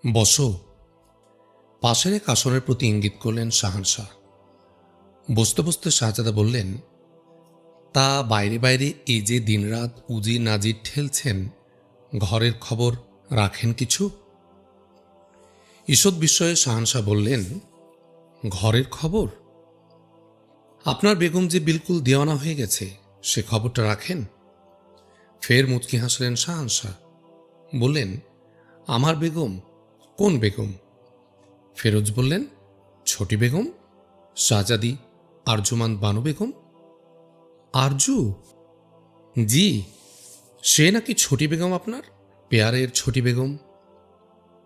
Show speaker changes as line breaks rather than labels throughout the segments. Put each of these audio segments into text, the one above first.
বসো। পাশের এক আসনের প্রতি ইঙ্গিত করলেন শাহানশাহ। বসতে বসতে শাহজাদা বললেন, তা বাইরে বাইরে এই যে দিনরাত উজি নাজির ঠেলছেন, ঘরের খবর রাখেন কিছু? ঈষৎ বিস্ময়ে শাহানশাহ বললেন, ঘরের খবর? আপনার বেগম যে বিলকুল দেওয়ানা হয়ে গেছে, সে খবরটা রাখেন? ফের মুচকি হাসলেন শাহানশাহ। বললেন, আমার বেগম? কোন বেগম? ফেরোজ বললেন, ছোটি বেগম, শাহজাদি আরজুমান বানু বেগম। আরজু? জি, সে নাকি ছোটি বেগম, আপনার পেয়ারের ছোটি বেগম।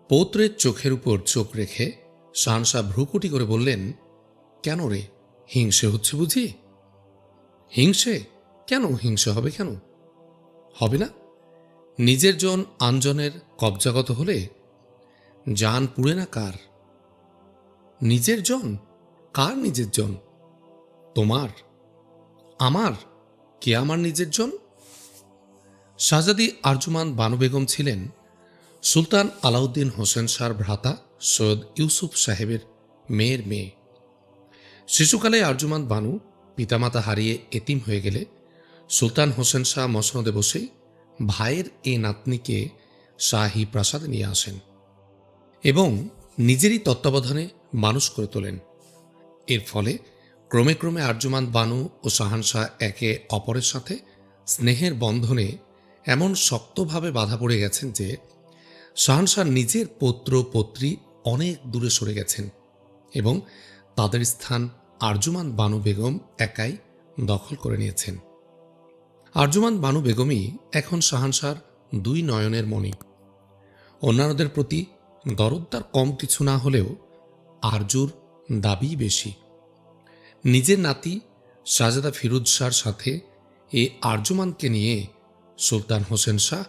পৌত্রের চোখের উপর চোখ রেখে শাহানশাহ ভ্রুকুটি করে বললেন, কেন রে, হিংসে হচ্ছে বুঝি? হিংসে? কেন হিংসে হবে? কেন হবে না? নিজের জন আনজনের কবজাগত হলে জান পুড়ে না কার? নিজের জন? কার নিজের জন? তোমার? আমার? কে আমার নিজের জন? শাহজাদি আরজুমান বানু বেগম ছিলেন সুলতান আলাউদ্দিন হোসেন শাহর ভ্রাতা সৈয়দ ইউসুফ সাহেবের মেয়ের মেয়ে। শিশুকালে আরজুমান বানু পিতামাতা হারিয়ে এতিম হয়ে গেলে সুলতান হোসেন শাহ মসনদে বসেই ভাইয়ের এই নাতনিকে শাহী প্রাসাদে নিয়ে আসেন এবং নিজেরই তত্ত্বাবধানে মানুষ করে তোলেন। এর ফলে ক্রমে ক্রমে আরজুমান বানু ও শাহানশাহ একে অপরের সাথে স্নেহের বন্ধনে এমন শক্তভাবে বাধা পড়ে গেছেন যে শাহানশাহ নিজের পৌত্র পৌত্রী অনেক দূরে সরে গেছেন এবং তাদের স্থান আরজুমান বানু বেগম একাই দখল করে নিয়েছেন। আরজুমান বানু বেগমই এখন শাহানশাহর দুই নয়নের মণি। অন্যান্যদের প্রতি দরদদার কম কিছু না হলেও আরজুর দাবি বেশি। নিজের নাতি শাহজাদা ফিরোজ শাহর সাথে এই আরজুমানকে নিয়ে সুলতান হোসেন শাহ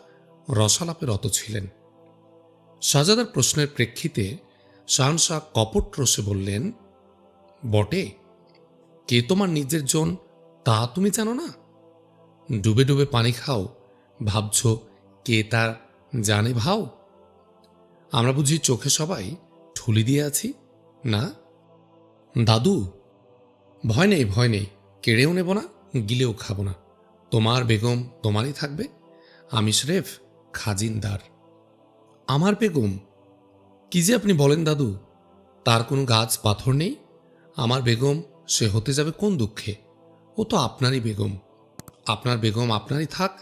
রসালাপে রত ছিলেন। শাহজাদার প্রশ্নের প্রেক্ষিতে শাহানশাহ কপট রসে বললেন, বটে, কে তোমার নিজের জন তা তুমি জানো না? ডুবে ডুবে পানি খাও, ভাবছ কে তার জানে ভাও? আমরা বুঝি চোখে সবাই ঠুলি দিয়ে আছি না? দাদু, ভয় নেই, ভয় নেই, কেড়েও নেব না, গিলেও খাব না। তোমার বেগম তোমারই থাকবে, আমি স্রেফ খাজিনদার। আমার বেগম? কি যে আপনি বলেন দাদু, তার কোনো গাছ পাথর নেই। আমার বেগম সে হতে যাবে কোন দুঃখে? ও তো আপনারই বেগম। আপনার বেগম আপনারই থাক,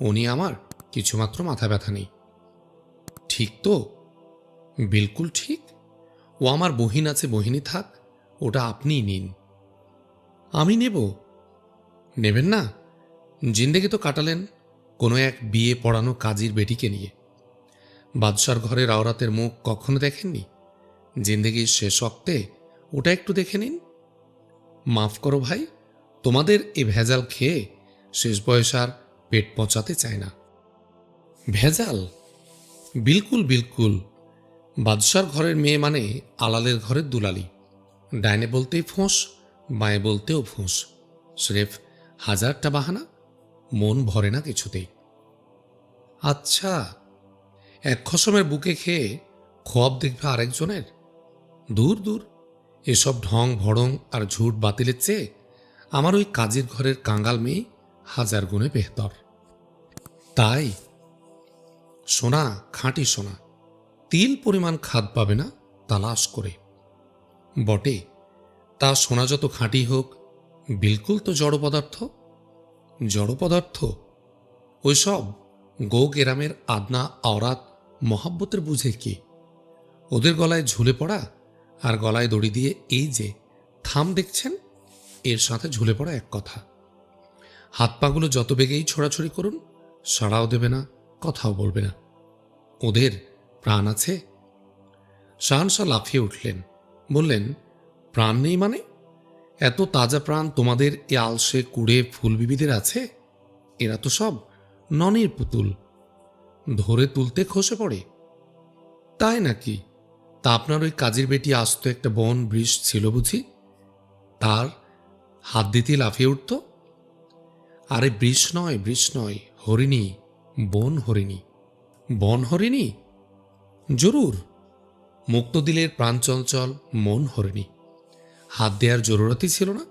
উনি আমার কিছুমাত্র মাথা ব্যথা নেই। ঠিক তো? বিলকুল ঠিক। ও আমার বহিন আছে, বহিনী থাক, ওটা আপনিই নিন। আমি নেব? নেবেন না? জিন্দেগি তো কাটালেন কোনো এক বিয়ে পড়ানো কাজীর বেটিকে নিয়ে। বাদশার ঘরের আওরাতের মুখ কখনো দেখেননি? জিন্দেগির শেষ অক্তে ওটা একটু দেখে নিন। মাফ করো ভাই, তোমাদের এ ভেজাল খেয়ে শেষ বয়স আর পেট পচাতে চায় না। ভেজাল? বিলকুল বিলকুল। বাদশার ঘরের মেয়ে মানে আলালের ঘরের দুলালি। ডাইনে বলতেই ফোঁস, বাঁয়ে বলতেও ফোঁস। স্রেফ হাজারটা বাহানা, মন ভরে না কিছুতেই। আচ্ছা, এক খসমের বুকে খেয়ে খোয়াব দেখবে আরেকজনের? দূর দূর, এসব ঢং ভড়ং আর ঝুট বাতিলের চেয়ে আমার ওই কাজের ঘরের কাঙ্গাল মেয়ে হাজার গুণে বেহতর। তাই? সোনা, খাঁটি সোনা, তিল পরিমাণ খাদ পাবে না তালাশ করে। বটে, তা সোনা যত খাঁটি হোক, বিলকুল তো জড় পদার্থ। জড় পদার্থ? ওইসব গো গেরামের আদনা আওরাত মহাব্বতের বুঝে কি? ওদের গলায় ঝুলে পড়া আর গলায় দড়ি দিয়ে এই যে থাম দেখছেন, এর সাথে ঝুলে পড়া এক কথা। হাত পাগুলো যত বেগেই ছোড়াছড়ি করুন, সাড়াও দেবে না, কথাও বলবে না। ওদের প্রাণ আছে? শাহানশাহ লাফিয়ে উঠলেন, বললেন, প্রাণ নেই মানে? এত তাজা প্রাণ তোমাদের এ আলসে কুড়ে ফুলবিবিদের আছে? এরা তো সব ননির পুতুল, ধরে তুলতে খসে পড়ে। তাই নাকি? তা আপনার ওই কাজের বেটি আসতো একটা বন বৃষ ছিল বুঝি? তার হাত দিতে লাফিয়ে উঠত? আরে বৃষ নয়, বৃষ নয়, হরিণী, বন হরিণী। বন হরিণী? জরুর, মুক্ত দিলের প্রাণ চঞ্চল, মন হরেনি। হাত দেওয়ার জরুরতই ছিল না,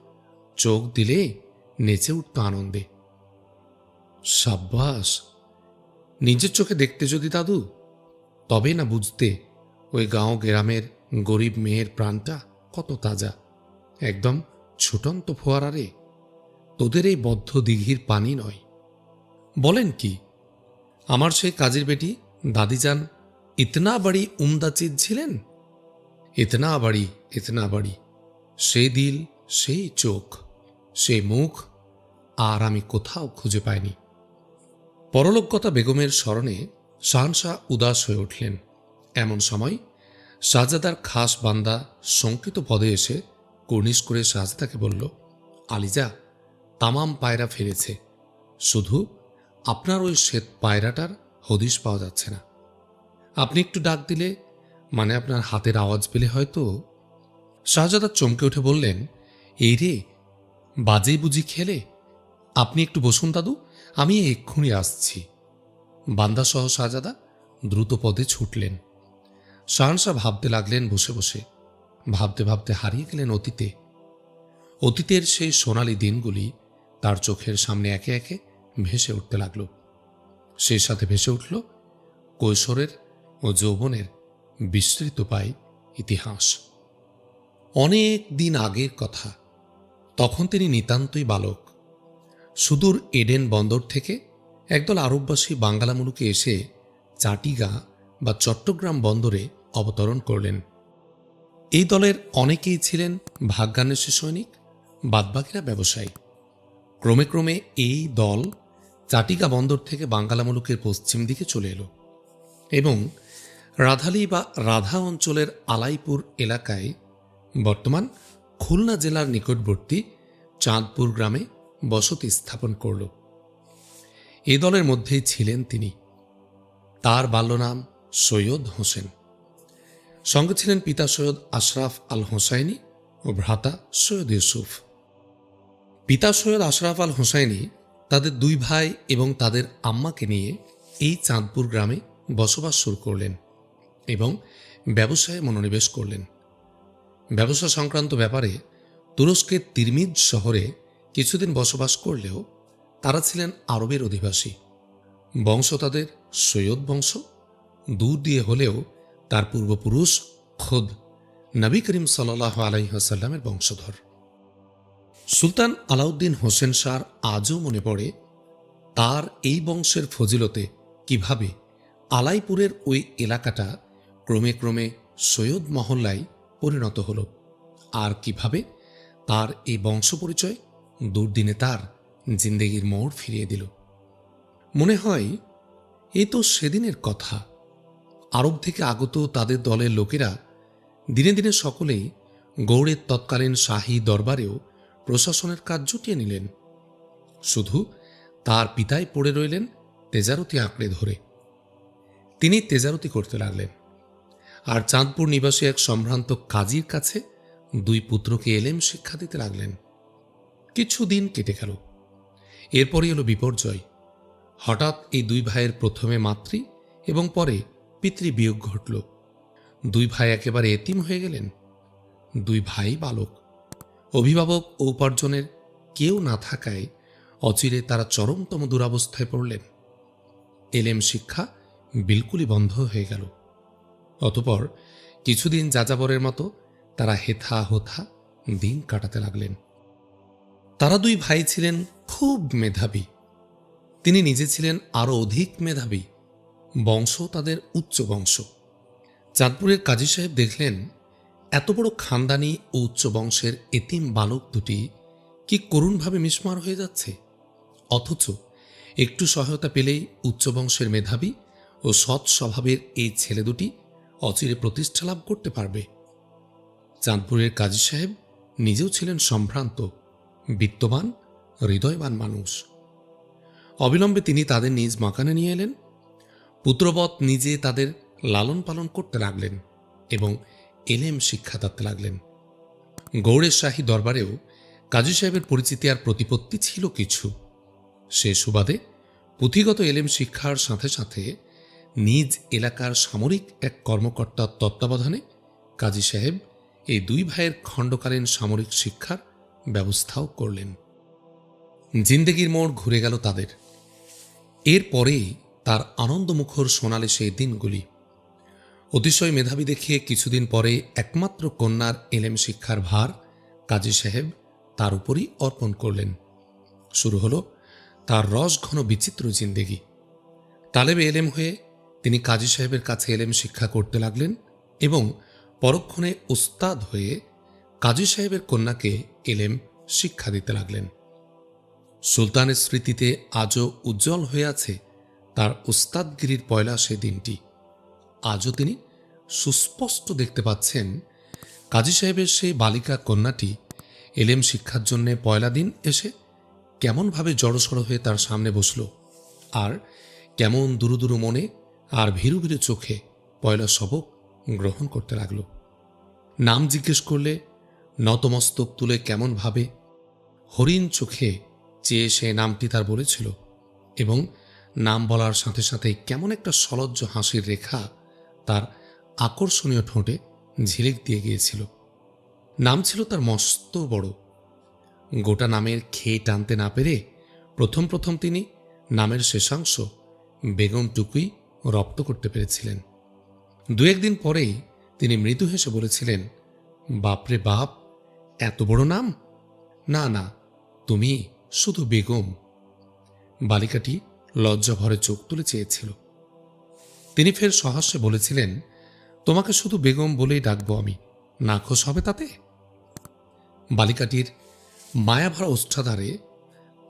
চোখ দিলে নেচে উঠত আনন্দে। সাব্বাস! নিজের চোখে দেখতে যদি দাদু, তবে না বুঝতে ওই গাঁও গ্রামের গরিব মেয়ের প্রাণটা কত তাজা, একদম ছুটন্ত ফোয়ারা রে, তোদের এই বদ্ধ দিঘির পানি নয়। বলেন কি, আমার সেই কাজের বেটি দাদিজান ইতনা বাড়ি উমদা চিজ ছিলেন? ইতনা বাড়ি, সেই দিল, সেই চোখ, সেই মুখ আর আমি কোথাও খুঁজে পাইনি। পরলোকগতা বেগমের স্মরণে শাহনশাহ উদাস হয়ে উঠলেন। এমন সময় শাহজাদার খাস বান্দা শঙ্কিত পদে এসে কর্নিশ করে শাহজাদাকে বলল, আলিজা, তামাম পায়রা ফিরেছে, শুধু আপনার ওই শ্বেত পায়রাটার হদিশ পাওয়া যাচ্ছে না। আপনি একটু ডাক দিলে, মানে আপনার হাতের আওয়াজ পেলে হয়তো। শাহজাদা চমকে উঠে বললেন, এই রে, বাজে বুঝি খেলে? আপনি একটু বসুন দাদু, আমি এক্ষুনি আসছি। বান্দাসহ শাহজাদা দ্রুত পদে ছুটলেন। শাহনশাহ ভাবতে লাগলেন বসে বসে, ভাবতে ভাবতে হারিয়ে গেলেন অতীতে। অতীতের সেই সোনালী দিনগুলি তার চোখের সামনে একে একে ভেসে উঠতে লাগল। সেই সাথে ভেসে উঠল কৈশোরের ও যৌবনের বিস্তৃত পায় ইতিহাস। অনেক দিন আগের কথা, তখন তিনি নিতান্তই বালক। সুদূর এডেন বন্দর থেকে একদল আরববাসী বাঙ্গালা মুলুকে এসে চাটিগা বা চট্টগ্রাম বন্দরে অবতরণ করলেন। এই দলের অনেকেই ছিলেন ভাগ্যান্বেষী সৈনিক, বাদবাকিরা ব্যবসায়ী। ক্রমে ক্রমে এই দল চাটিগা বন্দর থেকে বাঙ্গালা মুলুকের পশ্চিম দিকে চলে এলো এবং রাধালি বা রাধা অঞ্চলের আলাইপুর এলাকায়, বর্তমান খুলনা জেলার নিকটবর্তী চাঁদপুর গ্রামে বসতি স্থাপন করল। এ দলের মধ্যেই ছিলেন তিনি। তার বাল্যনাম সৈয়দ হোসেন। সঙ্গে ছিলেন পিতা সৈয়দ আশরাফ আল হোসাইনি ও ভ্রাতা সৈয়দ ইউসুফ। পিতা সৈয়দ আশরাফ আল হোসাইনি তাদের দুই ভাই এবং তাদের আম্মাকে নিয়ে এই চাঁদপুর গ্রামে বসবাস শুরু করলেন এবং ব্যবসায়ে মনোনিবেশ করলেন। ব্যবসা সংক্রান্ত ব্যাপারে তুরস্কের তিরমিজ শহরে কিছুদিন বসবাস করলেও তারা ছিলেন আরবের অধিবাসী। বংশ তাদের সৈয়দ বংশ, দূর দিয়ে হলেও তার পূর্বপুরুষ খোদ নবী করিম সাল্লাল্লাহু আলাইহি ওয়াসাল্লামের বংশধর। সুলতান আলাউদ্দিন হোসেন শাহর আজও মনে পড়ে তার এই বংশের ফজিলতে কিভাবে আলাইপুরের ওই এলাকাটা ক্রমে ক্রমে সৈয়দ মহল্লায় পরিণত হল, আর কিভাবে তার এই বংশ পরিচয় দুর্দিনে তার জিন্দেগির মোড় ফিরিয়ে দিল। মনে হয় এ তো সেদিনের কথা। আরব থেকে আগত তাদের দলের লোকেরা দিনে দিনে সকলেই গৌড়ের তৎকালীন শাহী দরবারেও প্রশাসনের কাজ জুটিয়ে নিলেন। শুধু তার পিতাই পড়ে রইলেন তেজারতি আঁকড়ে ধরে। তিনি তেজারতি করতে লাগলেন, আর চাঁদপুর নিবাসী এক সম্ভ্রান্ত কাজীর কাছে দুই পুত্রকে এলেম শিক্ষা দিতে লাগলেন। কিছুদিন কেটে গেল। এরপরই এলো বিপর্যয়। হঠাৎ এই দুই ভাইয়ের প্রথমে মাতৃ এবং পরে পিতৃবিয়োগ ঘটল। দুই ভাই একেবারে এতিম হয়ে গেলেন। দুই ভাই বালক, অভিভাবক ও উপার্জনের কেউ না থাকায় অচিরে তারা চরমতম দুরাবস্থায় পড়লেন। এলেম শিক্ষা বিলকুলই বন্ধ হয়ে গেল। অতঃপর কিছুদিন যাযাবরের মতো তারা হেথা হোথা দিন কাটাতে লাগলেন। তারা দুই ভাই ছিলেন খুব মেধাবী। তিনি নিজে ছিলেন আরও অধিক মেধাবী। বংশ তাদের উচ্চ বংশ। চাঁদপুরের কাজী সাহেব দেখলেন এত বড় খানদানি ও উচ্চ বংশের এতিম বালক দুটি কি করুণভাবে মিশমার হয়ে যাচ্ছে, অথচ একটু সহায়তা পেলেই উচ্চ বংশের মেধাবী ও সৎ স্বভাবের এই ছেলে দুটি অচিরে প্রতিষ্ঠা লাভ করতে পারবে। চাঁদপুরের কাজী সাহেব নিজেও ছিলেন সম্ভ্রান্ত, বিত্তবান, হৃদয়বান মানুষ। অবিলম্বে তিনি তাদের নিজ মাকানে নিয়ে এলেন। পুত্রবৎ নিজে তাদের লালন পালন করতে লাগলেন এবং এলেম শিক্ষা দিতে লাগলেন। গৌড়ের শাহী দরবারেও কাজী সাহেবের পরিচিতি আর প্রতিপত্তি ছিল কিছু। সে সুবাদে পুঁথিগত এলেম শিক্ষার সাথে সাথে নিজ এলাকার সামরিক এক কর্মকর্তার তত্ত্বাবধানে কাজী সাহেব এই দুই ভাইয়ের খণ্ডকালীন সামরিক শিক্ষার ব্যবস্থাও করলেন। জিন্দেগির মোড় ঘুরে গেল তাদের। এরপরেই তার আনন্দমুখর সোনালি সেই দিনগুলি। অতিশয় মেধাবী দেখিয়ে কিছুদিন পরে একমাত্র কন্যার এলেম শিক্ষার ভার কাজী সাহেব তার উপরই অর্পণ করলেন। শুরু হল তার রসঘন বিচিত্র জিন্দেগি। তালেবে এলেম হয়ে তিনি কাজী সাহেবের কাছে এলেম শিক্ষা করতে লাগলেন এবং পরক্ষণে উস্তাদ হয়ে কাজী সাহেবের কন্যাকে এলেম শিক্ষা দিতে লাগলেন। সুলতানের স্মৃতিতে আজও উজ্জ্বল হয়ে আছে তার উস্তাদগিরির পয়লা সে দিনটি। আজও তিনি সুস্পষ্ট দেখতে পাচ্ছেন কাজী সাহেবের সেই বালিকা কন্যাটি এলেম শিক্ষার জন্য পয়লা দিন এসে কেমনভাবে জড়সড় হয়ে তার সামনে বসল, আর কেমন দুরু দুরু মনে আর ভীরু ভীরু চোখে পয়লা সবক গ্রহণ করতে লাগল। নাম জিজ্ঞেস করলে নতমস্তক তুলে কেমনভাবে হরিণ চোখে চেয়ে সে নামটি তার বলেছিল এবং নাম বলার সাথে সাথে কেমন একটা সলজ্জ হাসির রেখা তার আকর্ষণীয় ঠোঁটে ঝিলিক দিয়ে গিয়েছিল। নাম ছিল তার মস্ত বড়। গোটা নামের খেয়ে টানতে না পেরে প্রথম প্রথম তিনি নামের শেষাংশ বেগমটুকুই রপ্ত করতে পেরেছিলেন। দু একদিন পরেই তিনি মৃদু হেসে বলেছিলেন, বাপরে বাপ, এত বড় নাম! না না, তুমি শুধু বেগম। বালিকাটি লজ্জা ভরে চোখ তুলে চেয়েছিল। তিনি ফের সহাস্যে বলেছিলেন, তোমাকে শুধু বেগম বলেই ডাকবো আমি, নাখোশ হবে তাতে? বালিকাটির মায়াভরা ওষ্ঠাধারে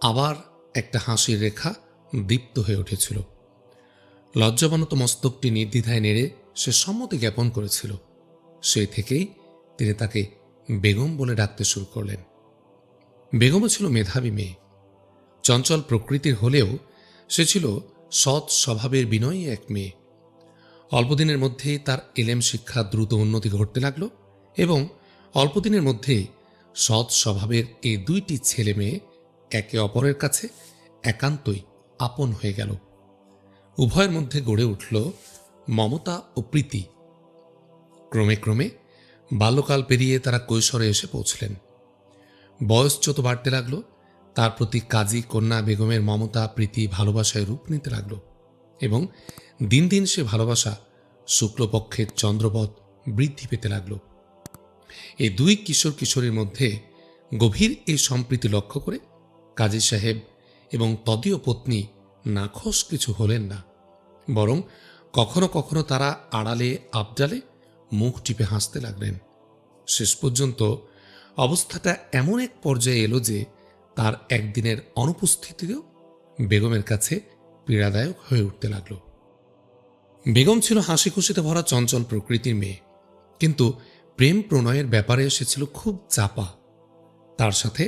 আবার একটা হাসির রেখা দীপ্ত হয়ে উঠেছিল। লজ্জাবনত মস্তকটি নির্দ্বিধায় নেড়ে সে সম্মতি জ্ঞাপন করেছিল। সেই থেকেই তিনি তাকে বেগম বলে ডাকতে শুরু করলেন। বেগমও ছিল মেধাবী মেয়ে, চঞ্চল প্রকৃতির হলেও সে ছিল সৎ স্বভাবের বিনয়ী এক মেয়ে। অল্পদিনের মধ্যেই তার এলেম শিক্ষা দ্রুত উন্নতি ঘটতে লাগল এবং অল্পদিনের মধ্যেই সৎ স্বভাবের এই দুইটি ছেলে মেয়ে একে অপরের কাছে একান্তই আপন হয়ে গেল। উভয়ের মধ্যে গড়ে উঠল মমতা ও প্রীতি। ক্রমে ক্রমে বাল্যকাল পেরিয়ে তারা কৈশোরে এসে পৌঁছলেন। বয়স যত বাড়তে লাগলো তার প্রতি কাজী কন্যা বেগমের মমতা প্রীতি ভালোবাসায় রূপ নিতে লাগল এবং দিন দিন সে ভালোবাসা শুক্লপক্ষের চন্দ্রবৎ বৃদ্ধি পেতে লাগল। এই দুই কিশোর কিশোরীর মধ্যে গভীর এই সম্প্রীতি লক্ষ্য করে কাজী সাহেব এবং তদীয় পত্নী নাখোশ কিছু হলেন না, বরং কখনো কখনো তারা আড়ালে আবডালে মুখ টিপে হাসতে লাগলেন। শেষ পর্যন্ত অবস্থাটা এমন এক পর্যায়ে এলো যে তার একদিনের অনুপস্থিতিও বেগমের কাছে পীড়াদায়ক হয়ে উঠতে লাগল। বেগম ছিল হাসি খুশিতে ভরা চঞ্চল প্রকৃতির মেয়ে, কিন্তু প্রেম প্রণয়ের ব্যাপারে এসেছিল খুব চাপা। তার সাথে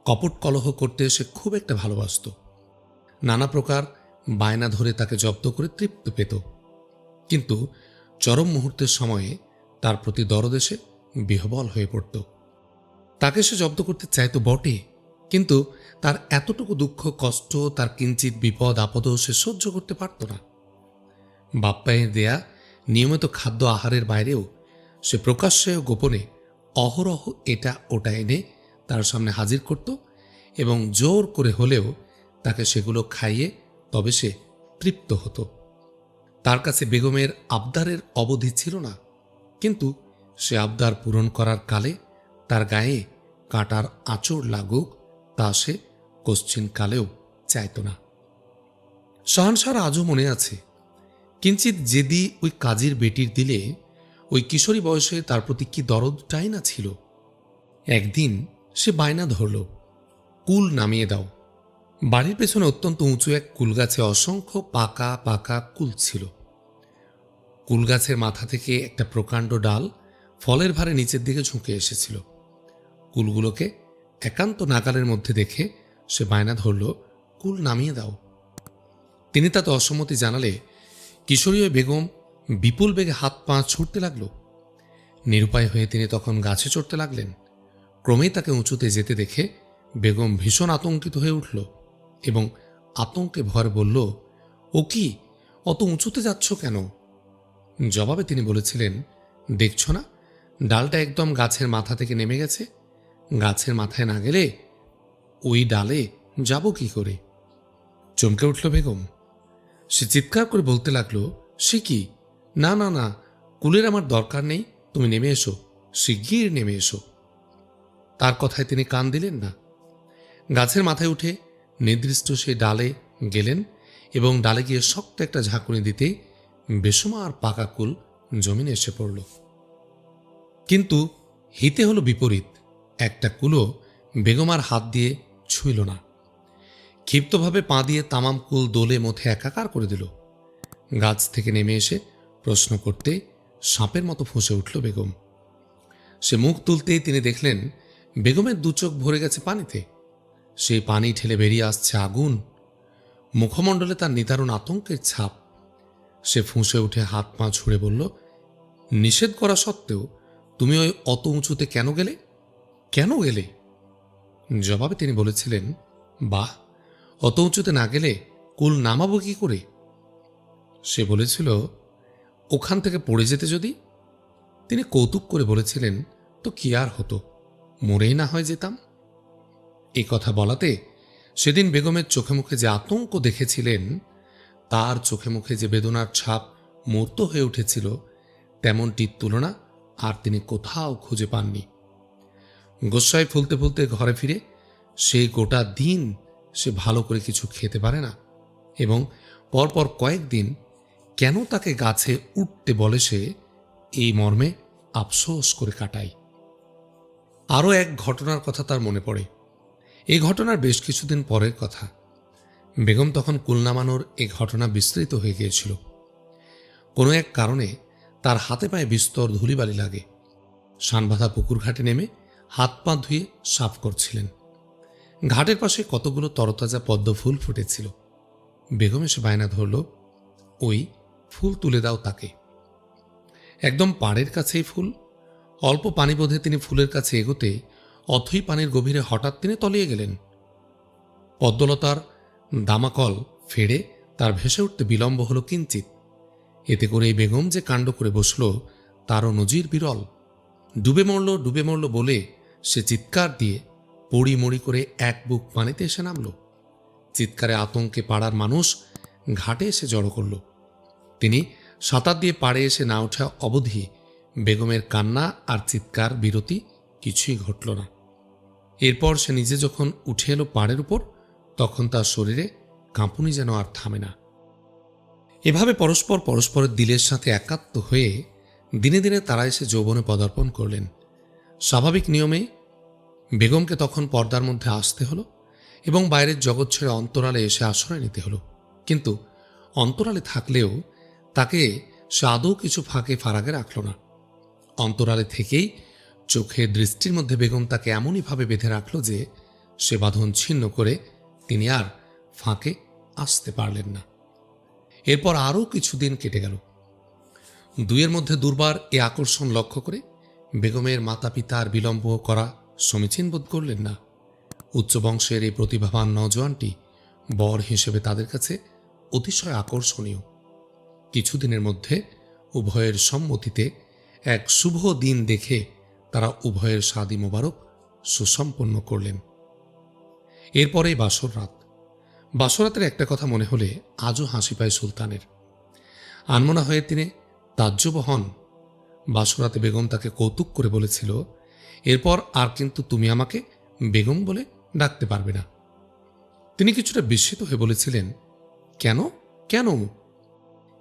কপট কলহ করতে এসে খুব একটা ভালোবাসত। নানা প্রকার বায়না ধরে তাকে জব্দ করে তৃপ্ত পেত, কিন্তু চরম মুহূর্তের সময়ে তার প্রতি দরদ এসে বিহ্বল হয়ে পড়ত। তাকে সে জব্দ করতে চাইত বটে, কিন্তু তার এতটুকু দুঃখ কষ্ট, তার কিঞ্চিত বিপদ আপদও সে সহ্য করতে পারত না। বাপ্পায়ের দেয়া নিয়মিত খাদ্য আহারের বাইরেও সে প্রকাশ্যে ও গোপনে অহরহ এটা ওটা এনে তার সামনে হাজির করত এবং জোর করে হলেও তাকে সেগুলো খাইয়ে তবে সে তৃপ্ত হতো। তার কাছে বেগমের আবদারের অবধি ছিল না, কিন্তু সে আবদার পূরণ করার কালে তার গায়ে কাঁটার আঁচড় লাগুক তা সে কশ্চিন কালেও চাইত না। শাহানশাহর আজও মনে আছে, কিঞ্চিত জেদি ওই কাজীর বেটির দিলে ওই কিশোরী বয়সে তার প্রতি কি দরদটাই না ছিল। একদিন সে বায়না ধরল, কুল নামিয়ে দাও। বাড়ির পেছনে অত্যন্ত উঁচু এক কুলগাছে অসংখ্য পাকা পাকা কুল ছিল। কুলগাছের মাথা থেকে একটা প্রকাণ্ড ডাল ফলের ভারে নিচের দিকে ঝুঁকে এসেছিল। কুলগুলোকে একান্ত নাগালের মধ্যে দেখে সে বায়না ধরল, কুল নামিয়ে দাও। তিনি তাতে অসম্মতি জানালে কিশোরী বেগম বিপুল বেগে হাত পা ছুটতে লাগল। নিরুপায় হয়ে তিনি তখন গাছে চড়তে লাগলেন। ক্রমেই তাকে উঁচুতে যেতে দেখে বেগম ভীষণ আতঙ্কিত হয়ে উঠল এবং আতঙ্কে ভরে বলল, ও কি, অত উঁচুতে যাচ্ছ কেন? জবাবে তিনি বলেছিলেন, দেখছ না ডালটা একদম গাছের মাথা থেকে নেমে গেছে। গাছের মাথায় না গেলে ওই ডালে যাব কি করে? চমকে উঠল বেগম। সে চিৎকার করে বলতে লাগলো, সে কি? না না না, কুলের আমার দরকার নেই, তুমি নেমে এসো, শিগগির নেমে এসো। তার কথায় তিনি কান দিলেন না। গাছের মাথায় উঠে নির্দিষ্ট সেই ডালে গেলেন এবং ডালে গিয়ে শক্ত একটা ঝাঁকুনি দিতেই বেসুমার পাকা কুল জমিনে এসে পড়ল। কিন্তু হিতে হলো বিপরীত, একটা কুলও বেগমার হাত দিয়ে ছুঁইল না। ক্ষিপ্তভাবে পা দিয়ে তামাম কুল দোলে মধ্যে একাকার করে দিল। গাছ থেকে নেমে এসে প্রশ্ন করতে সাপের মতো ফুঁসে উঠল বেগম। সে মুখ তুলতেই তিনি দেখলেন বেগমের দু চোখ ভরে গেছে পানিতে। সেই পানি ঠেলে বেরিয়ে আসছে আগুন। মুখমণ্ডলে তার নিদারুণ আতঙ্কের ছাপ। সে ফুঁসে উঠে হাত পা ছুঁড়ে বলল, নিষেধ করা সত্ত্বেও তুমি ওই অত উঁচুতে কেন গেলে? কেন গেলে? জবাবে তিনি বলেছিলেন, বাহ, অত উঁচুতে না গেলে কুল নামাবো কি করে? সে বলেছিল, ওখান থেকে পড়ে যেতে যদি? তিনি কৌতুক করে বলেছিলেন, তো কি আর হতো, মরেই না হয় যেতাম। এই কথা বলাতে সেদিন বেগমের চোখে মুখে যে আতঙ্ক দেখেছিলেন, তার চোখে মুখে যে বেদনার ছাপ মূর্ত হয়ে উঠেছিল, তেমনটির তুলনা আর তিনি কোথাও খুঁজে পাননি। গোস্বায় ফুলতে ফুলতে ঘরে ফিরে সেই গোটা দিন সে ভালো করে কিছু খেতে পারে না এবং পরপর কয়েকদিন কেন তাকে গাছে উঠতে বলে সে এই মর্মে আফসোস করে কাটায়। আরও এক ঘটনার কথা তার মনে পড়ে। এই ঘটনার বেশ কিছুদিন পরের কথা। বেগম তখন কুল নামানোর এই ঘটনা বিস্তৃত হয়ে গিয়েছিল। কোনো এক কারণে তার হাতে পায়ে বিস্তর ধুলিবালি লাগে। শানবাঁধা পুকুর ঘাটে নেমে হাত পা ধুয়ে সাফ করছিলেন। ঘাটের পাশে কতগুলো তরতাজা পদ্ম ফুল ফুটেছিল। বেগম এসে বায়না ধরল, ওই ফুল তুলে দাও তাকে। একদম পাড়ের কাছেই ফুল। অল্প পানি বোধে তিনি ফুলের কাছে এগোতে অথই পানির গভীরে হঠাৎ তিনি তলিয়ে গেলেন। পদ্মলতার দামাকল ফেড়ে তার ভেসে উঠতে বিলম্ব হল কিঞ্চিত। এতে করে এই বেগম যে কাণ্ড করে বসল তারও নজির বিরল। ডুবে মরল বলে সে চিৎকার দিয়ে পড়ি মড়ি করে এক বুক পানিতে এসে নামল। চিৎকারে আতঙ্কে পাড়ার মানুষ ঘাটে এসে জড়ো করল। তিনি সাঁতার দিয়ে পাড়ে এসে না ওঠা অবধি বেগমের কান্না আর চিৎকার বিরতি কিছুই ঘটল না। এরপর সে নিজে যখন উঠে এলো পাড়ের উপর, তখন তার শরীরে কাঁপুনি যেন আর থামে না। এভাবে পরস্পর পরস্পরের দিলের সাথে একাত্ম হয়ে দিনে দিনে তারা এসে যৌবনে পদার্পণ করলেন। স্বাভাবিক নিয়মে বেগমকে তখন পর্দার মধ্যে আসতে হলো এবং বাইরের জগৎ ছেড়ে অন্তরালে এসে আশ্রয় নিতে হলো। কিন্তু অন্তরালে থাকলেও তাকে সে আদৌ কিছু ফাঁকে ফারাকে রাখল না। অন্তরালে থেকেই চোখের দৃষ্টির মধ্যে বেগম তাকে এমনইভাবে বেঁধে রাখল যে সে বাঁধন ছিন্ন করে তিনি আর ফাঁকে আসতে পারলেন না। এরপর আরও কিছুদিন কেটে গেল। দুয়ের মধ্যে দুর্বার এ আকর্ষণ লক্ষ্য করে বেগমের মাতা পিতা আর বিলম্ব করা সমীচীন বোধ করলেন না। উচ্চ বংশের এই প্রতিভাবান নওজোয়ানটি বর হিসেবে তাদের কাছে অতিশয় আকর্ষণীয়। কিছুদিনের মধ্যে উভয়ের সম্মতিতে এক শুভ দিন দেখে তারা উভয়ের শাদী মোবারক সুসম্পন্ন করলেন। এরপরে বাসর রাত। বাসরাতের একটা কথা মনে হলে আজও হাসি পায় সুলতানের। আনমনা হয়ে তিনি তাজ্জব হন। বাসরাতে বেগম তাকে কৌতুক করে বলেছিল, এরপর আর কিন্তু তুমি আমাকে বেগম বলে ডাকতে পারবে না। তিনি কিছুটা বিস্মিত হয়ে বলেছিলেন, কেন কেন?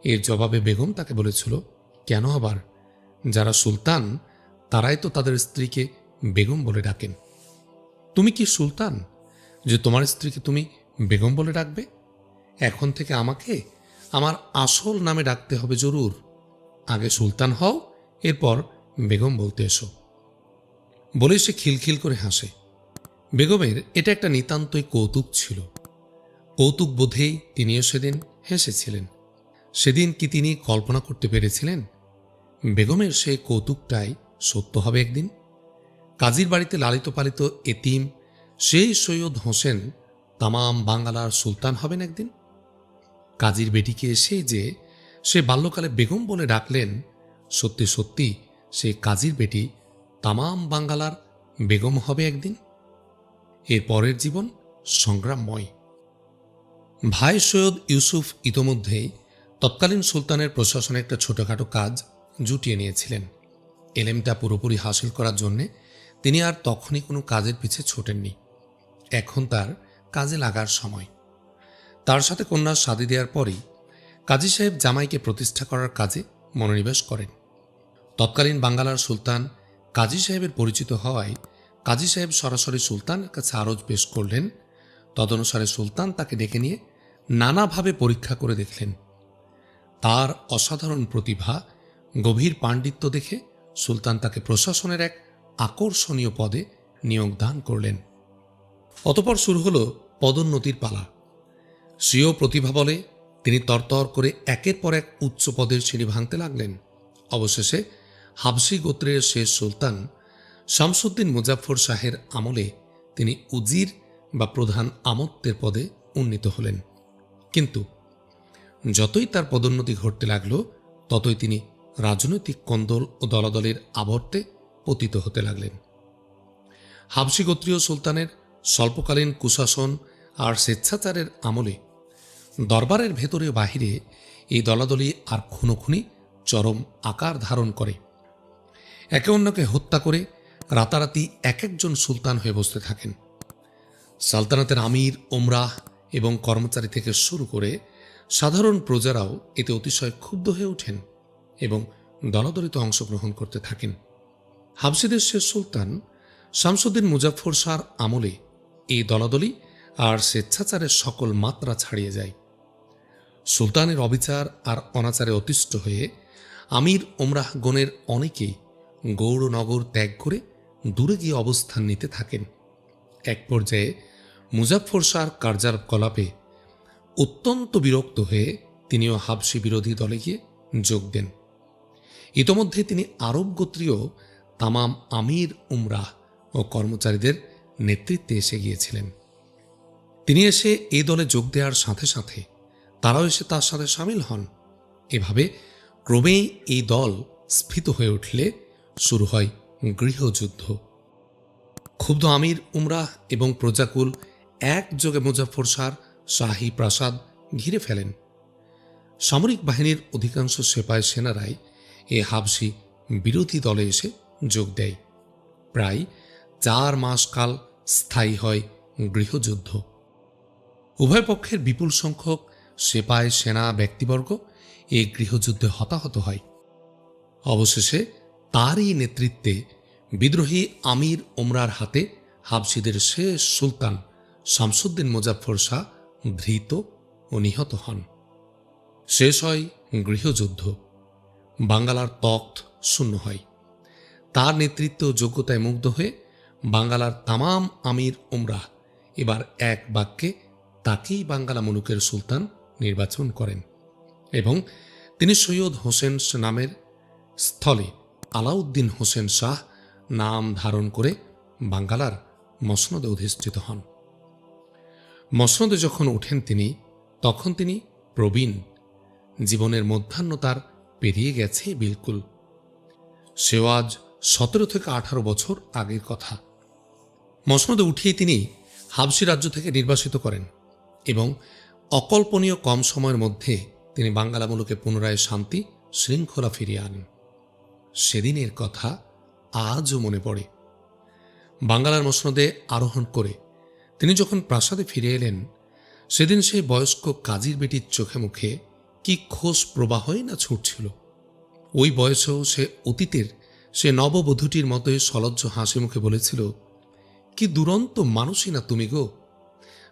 এর জবাবে বেগম তাকে বলেছিল, কেন আবার? যারা সুলতান তারাই তো তাদের স্ত্রীকে বেগম বলে ডাকেন। তুমি কি সুলতান যে তোমার স্ত্রীকে তুমি বেগম বলে ডাকবে? এখন থেকে আমাকে আমার আসল নামে ডাকতে হবে জরুর। আগে সুলতান হও, এরপর বেগম বলতে এসো। বলে সে খিলখিল করে হাসে। বেগমের এটা একটা নিতান্তই কৌতুক ছিল। কৌতুক বোধেই তিনিও সেদিন হেসেছিলেন। সেদিন কি তিনি কল্পনা করতে পেরেছিলেন বেগমের সেই কৌতুকটাই সত্য হবে একদিন? কাজীর বাড়িতে লালিত পালিত এতিম সেই সৈয়দ হোসেন তামাম বাঙ্গালার সুলতান হবেন একদিন। কাজীর বেটিকে এসে যে সে বাল্যকালে বেগম বলে ডাকলেন, সত্যি সত্যি সেই কাজীর বেটি তামাম বাঙ্গালার বেগম হবে একদিন। এর পরের জীবন সংগ্রামময়। ভাই সৈয়দ ইউসুফ ইতোমধ্যেই তৎকালীন সুলতানের প্রশাসনে একটা ছোটখাটো কাজ জুটিয়ে নিয়েছিলেন। এলেমটা পুরোপুরি হাসিল করার জন্যে তিনি আর তখনই কোনো কাজের পিছে ছোটেননি। এখন তার কাজে লাগার সময়। তার সাথে কন্যার শাদী দেওয়ার পরেই কাজী সাহেব জামাইকে প্রতিষ্ঠা করার কাজে মনোনিবেশ করেন। তৎকালীন বাঙ্গালার সুলতান কাজী সাহেবের পরিচিত হওয়ায় কাজী সাহেব সরাসরি সুলতানের কাছে আরজ পেশ করলেন। তদনুসারে সুলতান তাকে ডেকে নিয়ে নানাভাবে পরীক্ষা করে দেখলেন। তার অসাধারণ প্রতিভা, গভীর পাণ্ডিত্য দেখে সুলতান তাকে প্রশাসনের এক আকর্ষণীয় পদে নিয়োগ দান করলেন। অতপর শুরু হলো পদোন্নতির পালা। স্বীয় প্রতিভা বলে তিনি তরতর করে একের পর এক উচ্চ পদের সিঁড়ি ভাঙতে লাগলেন। অবশেষে হাবশি গোত্রের শেষ সুলতান শামসুদ্দিন মুজাফফর শাহের আমলে তিনি উজির বা প্রধান আমত্তের পদে উন্নীত হলেন। কিন্তু যতই তার পদোন্নতি ঘটতে লাগল, ততই তিনি রাজনৈতিক কোন্দল ও দলাদলের আবর্তে পতিত হতে লাগলেন। হাবশি গোত্রীয় সুলতানের স্বল্পকালীন কুশাসন আর স্বেচ্ছাচারের আমলে দরবারের ভেতরে বাহিরে এই দলাদলি আর খুনোখুনি চরম আকার ধারণ করে। একে অন্যকে হত্যা করে রাতারাতি এক একজন সুলতান হয়ে বসতে থাকেন। সালতানাতের আমির, ওমরাহ এবং কর্মচারী থেকে শুরু করে সাধারণ প্রজারাও এতে অতিশয় ক্ষুব্ধ হয়ে ওঠেন এবং দলাদলিতে অংশগ্রহণ করতে থাকেন। হাবশিদের শেষ সুলতান শামসুদ্দিন মুজাফফর শাহর আমলে এই দলাদলি আর স্বেচ্ছাচারের সকল মাত্রা ছাড়িয়ে যায়। সুলতানের অবিচার আর অনাচারে অতিষ্ঠ হয়ে আমির, ওমরাহ গণের অনেকেই গৌড়নগর ত্যাগ করে দূরে গিয়ে অবস্থান নিতে থাকেন। এক পর্যায়ে মুজাফফর শাহর কার্যকলাপে অত্যন্ত বিরক্ত হয়ে তিনিও হাবশি বিরোধী দলে গিয়ে যোগ দেন। ইতোমধ্যে তিনি আরব গোত্রীয় তামাম আমির, উমরাহ ও কর্মচারীদের নেতৃত্বে এসে গিয়েছিলেন। তিনি এসে এই দলে যোগ দেওয়ার সাথে সাথে তারাও এসে তার সাথে সামিল হন। এভাবে ক্রমেই এই দল স্ফীত হয়ে উঠলে শুরু হয় গৃহযুদ্ধ। ক্ষুব্ধ আমির, উমরাহ এবং প্রজাকুল একযোগে মুজাফফর শাহর শাহী প্রাসাদ ঘিরে ফেলেন। সামরিক বাহিনীর অধিকাংশ সেপাই সেনারাই এ হাবশি বিরোধী দলে এসে যোগ দেয়। প্রায় 4 মাস কাল স্থায়ী হয় গৃহযুদ্ধ। উভয় পক্ষের বিপুল সংখ্যক সেপাই, সেনা, ব্যক্তিবর্গ এই গৃহযুদ্ধে হতাহত হয়। অবশেষে তারই নেতৃত্বে বিদ্রোহী আমির, ওমরার হাতে হাবশিদের শেষ সুলতান শামসুদ্দিন মুজাফফর শাহ ধৃত ও নিহত হন। শেষ হয় গৃহযুদ্ধ। বাঙ্গালার তখ্ত শূন্য হয়। তার নেতৃত্ব ও যোগ্যতায় মুগ্ধ হয়ে বাঙ্গালার তামাম আমির, ওমরাহ এবার এক বাক্যে তাকেই বাঙ্গালা মুলুকের সুলতান নির্বাচন করেন এবং তিনি সৈয়দ হোসেন নামের স্থলে আলাউদ্দিন হোসেন শাহ নাম ধারণ করে বাঙ্গালার মসনদে অধিষ্ঠিত হন। মসনদে যখন ওঠেন তখন তিনি প্রবীণ। জীবনের মধ্যাহ্ন তার পেরিয়ে গেছে বিলকুল। সেও আজ 17 থেকে 18 বছর আগের কথা। মসনদে উঠিয়ে তিনি হাবশি রাজ্য থেকে নির্বাসিত করেন এবং অকল্পনীয় কম সময়ের মধ্যে তিনি বাঙ্গালা মুলুকে পুনরায় শান্তি শৃঙ্খলা ফিরিয়ে আনেন। সেদিনের কথা আজও মনে পড়ে। বাঙ্গালার মসনদে আরোহণ করে তিনি যখন প্রাসাদে ফিরে এলেন, সেদিন সেই বয়স্ক কাজীর বেটির চোখে মুখে কি খোশ প্রবাহই না ছুটছিল। ওই বয়সেও সে অতীতের সে নববধূটির মতোই সলজ্জ হাসি মুখে বলেছিল, কি দুরন্ত মানুষই না তুমি গো!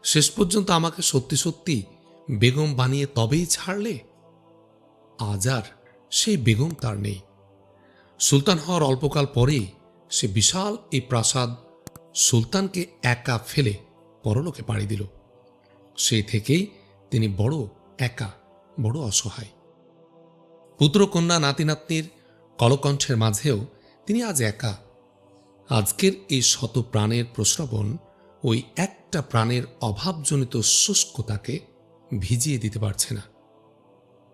শেষ পর্যন্ত আমাকে সত্যি সত্যি বেগম বানিয়ে তবেই ছাড়লে। আজ আর সেই বেগম তার নেই। সুলতান হওয়ার অল্পকাল পরেই সে বিশাল এই প্রাসাদ সুলতানকে একা ফেলে পরলোকে পাড়ি দিল। সেই থেকেই তিনি বড় একা, বড় অসহায়। পুত্রকন্যা, নাতি নাতনির কলকণ্ঠের মাঝেও তিনি আজ একা। আজকের এই শত প্রাণের প্রশ্রবণ ওই একটা প্রাণের অভাবজনিত শুষ্কতাকে ভিজিয়ে দিতে পারছে না।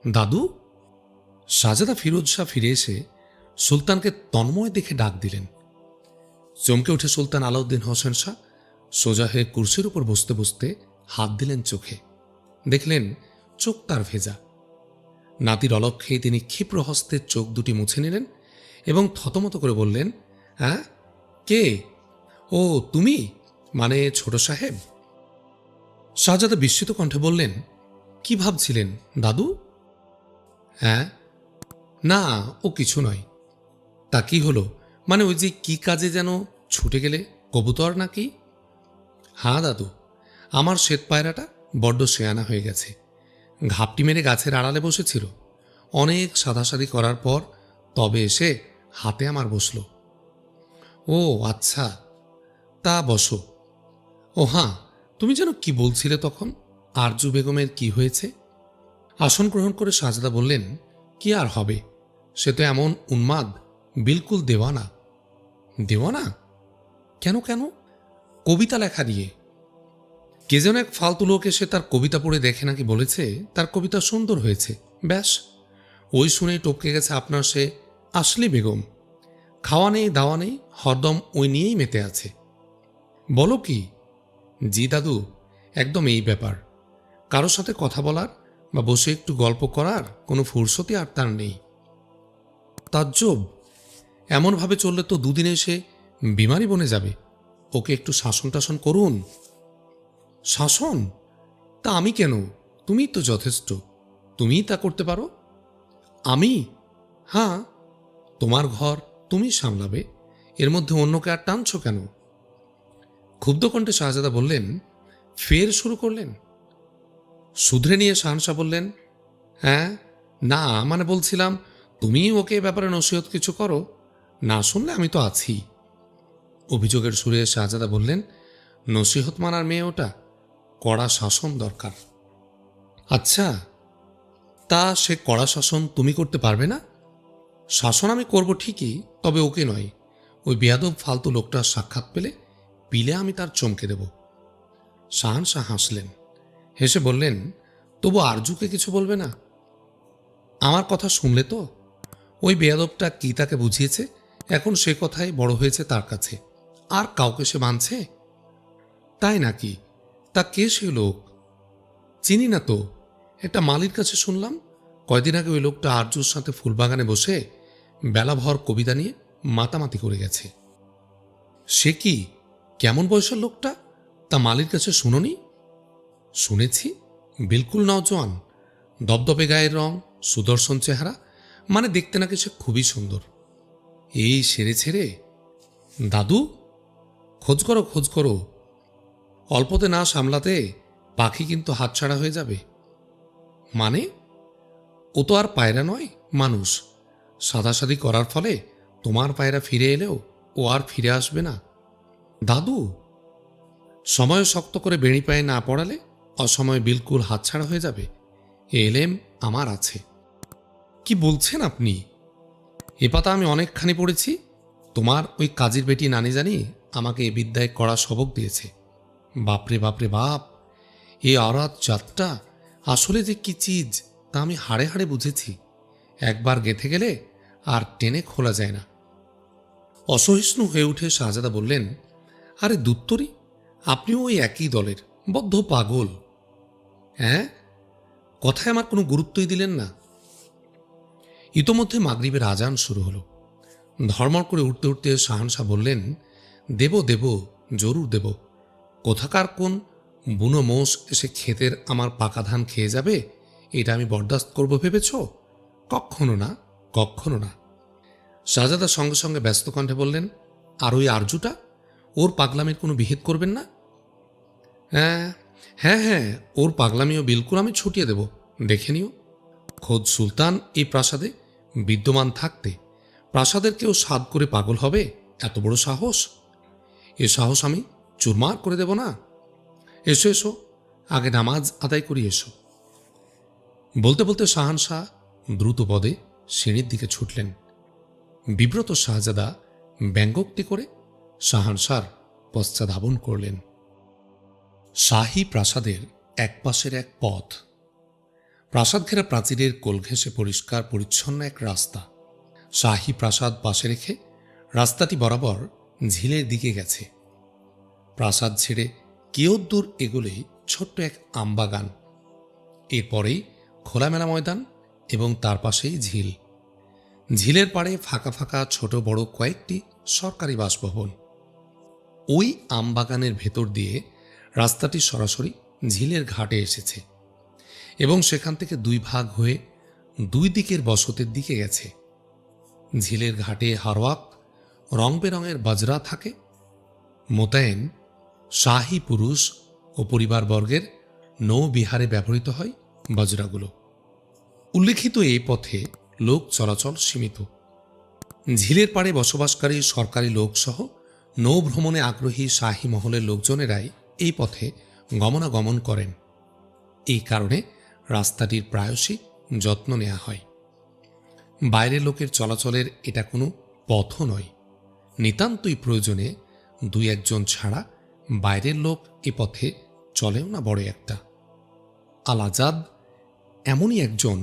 দাদু! শাহজাদা ফিরোজ শাহ ফিরে এসে সুলতানকে তন্ময় দেখে ডাক দিলেন। চমকে উঠে সুলতান আলাউদ্দিন হোসেন শাহ সোজা হয়ে কুরসির উপর বসতে বসতে হাত দিলেন চোখে। দেখলেন চোখ তার ভেজা। নাতির অলক্ষেই তিনি ক্ষিপ্র হস্তে চোখ দুটি মুছে নিলেন এবং থতমত করে বললেন, হ্যাঁ, কে? ও তুমি, মানে ছোট সাহেব? শাহজাদা বিস্মিত কণ্ঠে বললেন, কি ভাবছিলেন দাদু? হ্যাঁ, না, ও কিছু নয়। তা কি হলো? মানে ওই যে কি কাজে যেন ছুটে গেলে, কবুতর নাকি? হ্যাঁ দাদু, আমার শ্বেত পায়রাটা বড্ড শেয়ানা হয়ে গেছে। ঘাপটি মেরে গাছের আড়ালে বসেছিল। অনেক সাদাসাদি করার পর তবে এসে হাতে আমার বসল। ও আচ্ছা, তা বসো। ও হ্যাঁ, তুমি যেন কি বলছিলে তখন? আরজু বেগমের কি হয়েছে? আসন গ্রহণ করে শাহজাদা বললেন, কি আর হবে, সে তো এমন উন্মাদ, বিলকুল দেওয়ানা। দেওয়ানা? কেন কেন? কবিতা লেখা নিয়ে। কে যেন এক ফালতু লোক এসে তার কবিতা পড়ে দেখে নাকি বলেছে তার কবিতা সুন্দর হয়েছে। ব্যাস, ওই শুনেই টপকে গেছে আপনার সে আসলি বেগম। খাওয়া নেই দাওয়া নেই, হরদম ওই নিয়েই মেতে আছে। বলো কি? জি দাদু, একদম এই ব্যাপার। কারোর সাথে কথা বলার বা বসে একটু গল্প করার কোনো ফুরসতি আর তার নেই। তাজ্জব, এমনভাবে চললে তো দুদিনে সে বিমারি বনে যাবে। ওকে একটু শাসন টাসন করুন। শাসন? তা আমি কেন? তুমিই তো যথেষ্ট, তুমিই তা করতে পারো। আমি? হ্যাঁ, তোমার ঘর তুমি সামলাবে, এর মধ্যে অন্যকে আর টানছ কেন? ক্ষুব্ধ কণ্ঠে শাহজাদা বললেন, ফের শুরু করলেন? শুধরে নিয়ে শাহনশাহ বললেন, হ্যাঁ, না মানে বলছিলাম তুমি ওকে এ ব্যাপারে নসিহত কিছু করো, না শুনলে আমি তো আছি। অভিযোগের সুরে শাহজাদা বললেন, নসিহত মানার মেয়ে ওটা, কড়া শাসন দরকার। আচ্ছা, তা সে কড়া শাসন তুমি করতে পারবে না? শাসন আমি করব ঠিকই, তবে ওকে নয়, ওই বেয়াদব ফালতু লোকটার সাক্ষাৎ পিলে আমি তার চমকে দেব। শাহানশাহ হাসলেন, হেসে বললেন, তবু আরজুকে কিছু বলবে না? আমার কথা শুনলে তো? ওই বেয়াদবটা কি তাকে বুঝিয়েছে, এখন সে কথাই বড় হয়েছে তার কাছে, আর কাউকে সে মানছে? তাই নাকি? তা কে সে লোক? চিনি না তো, একটা মালির কাছে শুনলাম কয়দিন আগে ওই লোকটা আরজুর সাথে ফুলবাগানে বসে বেলাভর কবিতা নিয়ে মাতামাতি করে গেছে। সে কি? কেমন বয়সের লোকটা? তা মালির কাছে শুনোনি? শুনেছি, বিলকুল নওজোয়ান, দবদবে গায়ের রং, সুদর্শন চেহারা, মানে দেখতে নাকি সে খুবই সুন্দর। এই সেরে ছেড়ে। দাদু, খোঁজ করো খোঁজ করো, অল্পতে না সামলাতে পাখি কিন্তু হাতছাড়া হয়ে যাবে। মানে? ও তো আর পায়রা নয়, মানুষ। সাদাসাদি করার ফলে তোমার পায়রা ফিরে এলেও ও আর ফিরে আসবে না। দাদু, সময় শক্ত করে বেড়ি পায়ে না পড়ালে অসময়ে বিলকুল হাতছাড়া হয়ে যাবে। এলেম আমার আছে। কি বলছেন আপনি? এ পাতা আমি অনেকখানি পড়েছি। তোমার ওই কাজীর বেটি নানি জানি আমাকে এ বিদ্যায় কড়া সবক দিয়েছে। বাপরে বাপরে বাপ, এ আরাত জাতটা আসলে যে কি চিজ তা আমি হাড়ে হাড়ে বুঝেছি। একবার গেঁথে গেলে আর টেনে খোলা যায় না। অসহিষ্ণু হয়ে উঠে শাহজাদা বললেন, আরে দুত্তরি, আপনিও ওই একই দলের বদ্ধ পাগল। হ্যাঁ, কথায় আমার কোনো গুরুত্বই দিলেন না। ইতোমধ্যে মাগরিবের আজান শুরু হলো। ধর্মর করে উঠতে উঠতে শাহানশাহ বললেন, দেব দেব, জরুর দেব। কোথাকার কোন বুনো মোষ এসে ক্ষেতের আমার পাকা ধান খেয়ে যাবে, এটা আমি বরদাস্ত করব ভেবেছ? কক্ষনো না, কক্ষনো না। শাহজাদা সঙ্গে সঙ্গে ব্যস্ত কণ্ঠে বললেন, আর ওই আরজুটা, ওর পাগলামির কোনো বিহিত করবেন না? হ্যাঁ হ্যাঁ হ্যাঁ, ওর পাগলামিও বিলকুল আমি ছুটিয়ে দেব, দেখে নিও। খোদ সুলতান এই প্রাসাদে বিদ্যমান থাকতে প্রাসাদের কেউ সাধ করে পাগল হবে, এত বড় সাহস? এ সাহস আমি চুরমার করে দেব না। এসো এসো, আগে নামাজ আদায় করি এসো। বলতে বলতে শাহানশাহ দ্রুত পদে সিঁড়ির দিকে ছুটলেন। বিব্রত শাহজাদা ব্যঙ্গোক্তি করে শাহানশাহর পশ্চাধাবন করলেন। শাহী প্রাসাদের এক পাশের এক পথ, প্রাসাদ ঘেরা প্রাচীরের কোল ঘেঁষে পরিষ্কার পরিচ্ছন্ন এক রাস্তা, শাহী প্রাসাদ পাশে রেখে রাস্তাটি বরাবর ঝিলের দিকে গেছে। প্রাসাদ ছেড়ে কিয়দ্দূর এগোলেই ছোট্ট এক আমবাগান, এরপরেই খোলামেলা ময়দান এবং তার পাশেই ঝিল। ঝিলের পাড়ে ফাঁকা ফাঁকা ছোট বড় কয়েকটি সরকারি বাসভবন। ওই আমবাগানের ভেতর দিয়ে রাস্তাটি সরাসরি ঝিলের ঘাটে এসেছে এবং সেখান থেকে দুই ভাগ হয়ে দুই দিকের বসতের দিকে গেছে। ঝিলের ঘাটে হারওয়াক রং বেরঙের বাজরা থাকে। মোতায়েন শাহী পুরুষ ও পরিবারবর্গের নৌবিহারে ব্যবহৃত হয় বাজরাগুলো। উল্লেখিত এই পথে লোক চলাচল সীমিত। ঝিলের পাড়ে বসবাসকারী সরকারি লোকসহ নৌ ভ্রমণে আগ্রহী শাহী মহলের লোকজনেরাই এই পথে গমনাগমন করেন। এই কারণে রাস্তাটির প্রায়শই যত্ন নেওয়া হয়। বাইরের লোকের চলাচলের এটা কোনো পথও নয়। নিতান্তই প্রয়োজনে দুই একজন ছাড়া বাইরের লোক এ পথে চলেও না বড় একটা। আল আজাদ এমনই একজন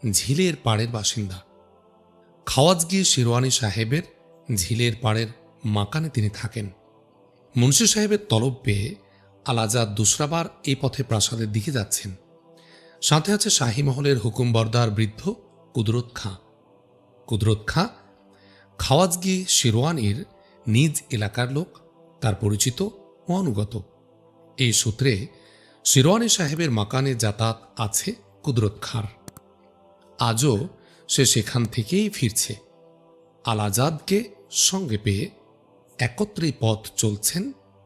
ঝিলের পাড়ের বাসিন্দা। খাওয়াজগি শিরওয়ানি সাহেবের ঝিলের পাড়ের মাকানে তিনি থাকেন। মুন্সি সাহেবের তলব পেয়ে আল আজাদ দুসরাবার এই পথে প্রাসাদের দিকে যাচ্ছেন। সাথে আছে শাহী মহলের হুকুমবরদার বৃদ্ধ কুদরত খাঁ। কুদরত খাঁ খাওয়াজগি শিরওয়ানির নিজ এলাকার লোক, তার পরিচিত ও অনুগত। এই সূত্রে শিরওয়ানি সাহেবের মাকানে যাতায়াত আছে কুদরত খাঁর। আজও সে সেখান থেকেই ফিরছে। আল আজাদকে সঙ্গে পেয়ে একত্রেই পথ চলছেন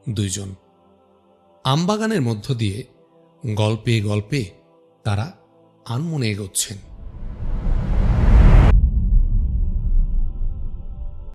দুইজন। আমবাগানের মধ্য দিয়ে গল্পে গল্পে তারা আনমনে এগোচ্ছেন।